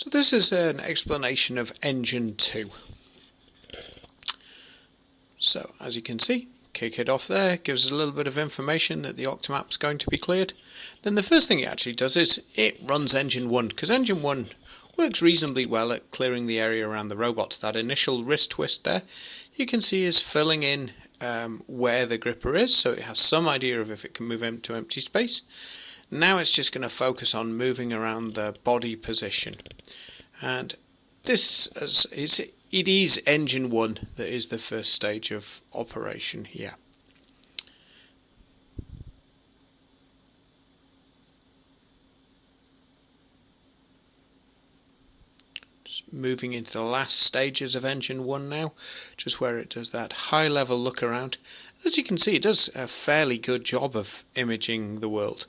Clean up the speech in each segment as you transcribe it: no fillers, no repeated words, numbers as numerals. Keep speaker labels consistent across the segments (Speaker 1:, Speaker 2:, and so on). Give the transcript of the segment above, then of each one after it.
Speaker 1: So this is an explanation of Engine 2. So as you can see, kick it off there, gives us a little bit of information that the Octomap is going to be cleared. Then the first thing it actually does is it runs Engine 1, because Engine 1 works reasonably well at clearing the area around the robot. That initial wrist twist there, you can see is filling in where the gripper is, so it has some idea of if it can move into empty space. Now it's just going to focus on moving around the body position, and this it is Engine 1 that is the first stage of operation here. Just moving into the last stages of Engine 1 now, just where it does that high level look around. As you can see, it does a fairly good job of imaging the world.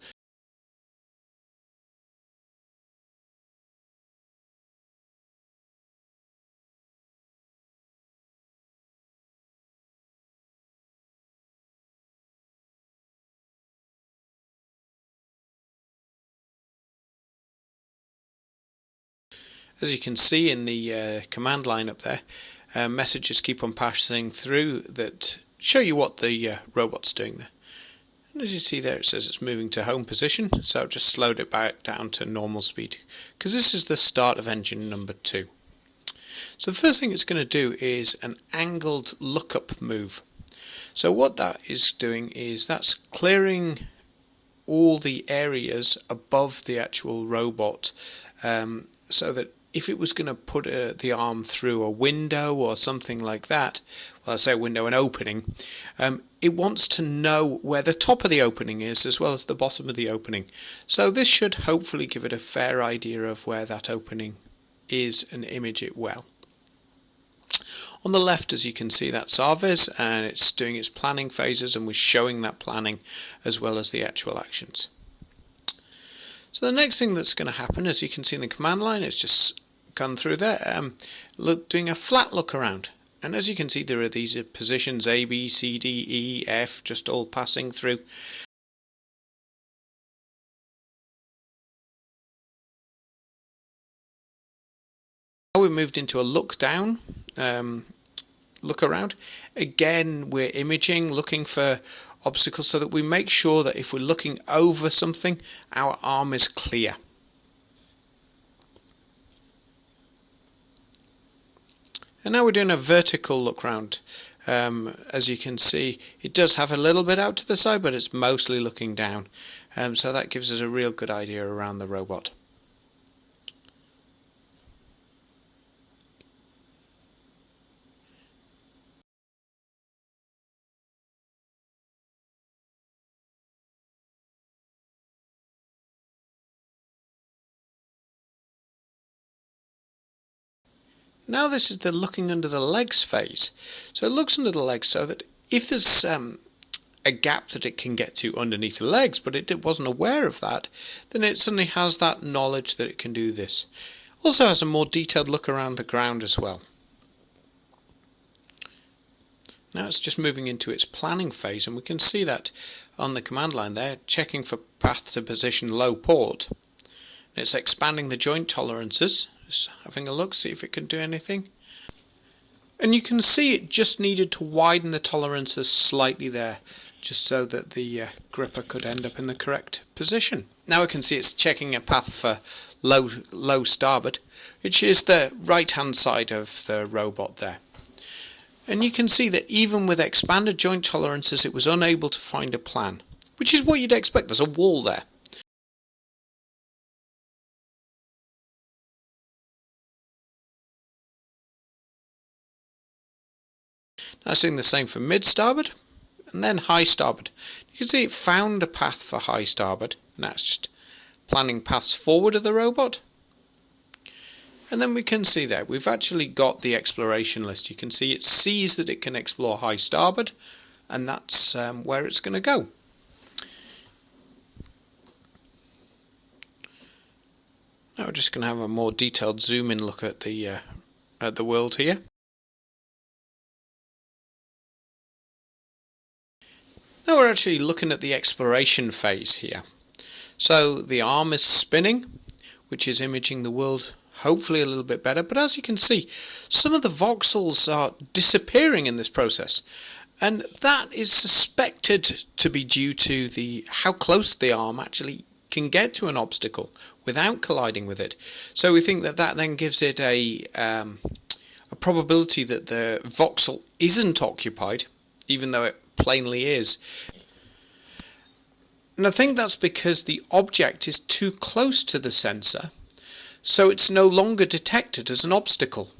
Speaker 1: As you can see in the command line up there, messages keep on passing through that show you what the robot's doing there. And as you see there, it says it's moving to home position, so I've just slowed it back down to normal speed, because this is the start of engine number 2. So the first thing it's going to do is an angled lookup move. So what that is doing is that's clearing all the areas above the actual robot, so that if it was going to put the arm through a window or something like that, well, I say a window, an opening, it wants to know where the top of the opening is as well as the bottom of the opening. So this should hopefully give it a fair idea of where that opening is and image it well. On the left, as you can see, that's Arves, and it's doing its planning phases, and we're showing that planning as well as the actual actions. So the next thing that's going to happen, as you can see in the command line, it's just gone through there, doing a flat look around. And as you can see, there are these positions A, B, C, D, E, F, just all passing through. Now we've moved into a look down, look around. Again, we're imaging, looking for obstacles so that we make sure that if we're looking over something, our arm is clear. And now we're doing a vertical look round. As you can see, it does have a little bit out to the side, but it's mostly looking down. So that gives us a real good idea around the robot. Now this is the looking under the legs phase. So it looks under the legs so that if there's a gap that it can get to underneath the legs, but it wasn't aware of that, then it suddenly has that knowledge that it can do this. Also has a more detailed look around the ground as well. Now it's just moving into its planning phase, and we can see that on the command line there, checking for path to position low port. And it's expanding the joint tolerances. Just having a look, see if it can do anything. And you can see it just needed to widen the tolerances slightly there, just so that the gripper could end up in the correct position. Now we can see it's checking a path for low starboard, which is the right hand side of the robot there. And you can see that even with expanded joint tolerances, it was unable to find a plan, which is what you'd expect. There's a wall there. Now seeing the same for mid starboard and then high starboard. You can see it found a path for high starboard. Now it's just planning paths forward of the robot. And then we can see there we've actually got the exploration list. You can see it sees that it can explore high starboard, and that's where it's going to go. Now we're just going to have a more detailed zoom in look at the world here. Now we're actually looking at the exploration phase here. So the arm is spinning, which is imaging the world hopefully a little bit better. But as you can see, some of the voxels are disappearing in this process, and that is suspected to be due to how close the arm actually can get to an obstacle without colliding with it. So we think that then gives it a probability that the voxel isn't occupied, even though it plainly is. And I think that's because the object is too close to the sensor, so it's no longer detected as an obstacle.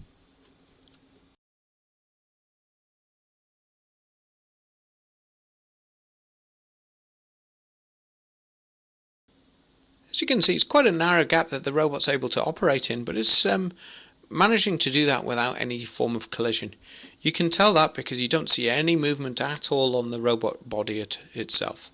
Speaker 1: As you can see, it's quite a narrow gap that the robot's able to operate in, but it's managing to do that without any form of collision. You can tell that because you don't see any movement at all on the robot body itself.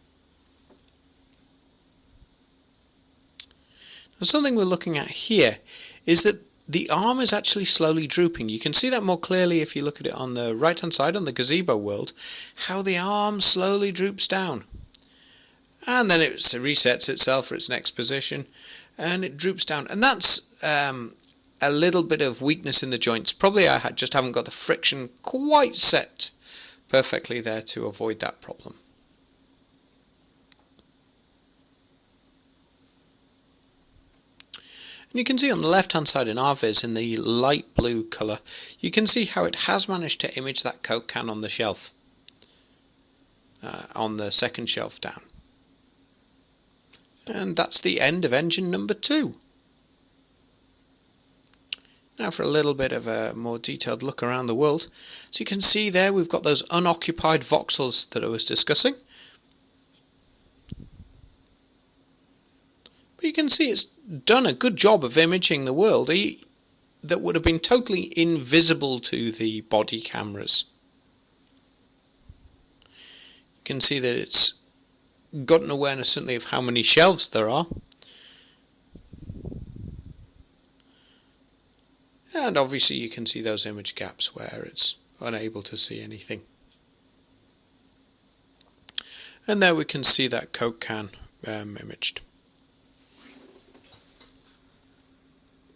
Speaker 1: Now, something we're looking at here is that the arm is actually slowly drooping. You can see that more clearly if you look at it on the right hand side on the gazebo world, how the arm slowly droops down. And then it resets itself for its next position and it droops down. And that's a little bit of weakness in the joints. Probably I just haven't got the friction quite set perfectly there to avoid that problem. And you can see on the left hand side in RViz, in the light blue colour, you can see how it has managed to image that Coke can on the shelf, on the second shelf down. And that's the end of engine number 2. Now for a little bit of a more detailed look around the world. So you can see there we've got those unoccupied voxels that I was discussing. But you can see it's done a good job of imaging the world that would have been totally invisible to the body cameras. You can see that it's got an awareness certainly of how many shelves there are. And obviously you can see those image gaps where it's unable to see anything. And there we can see that Coke can imaged.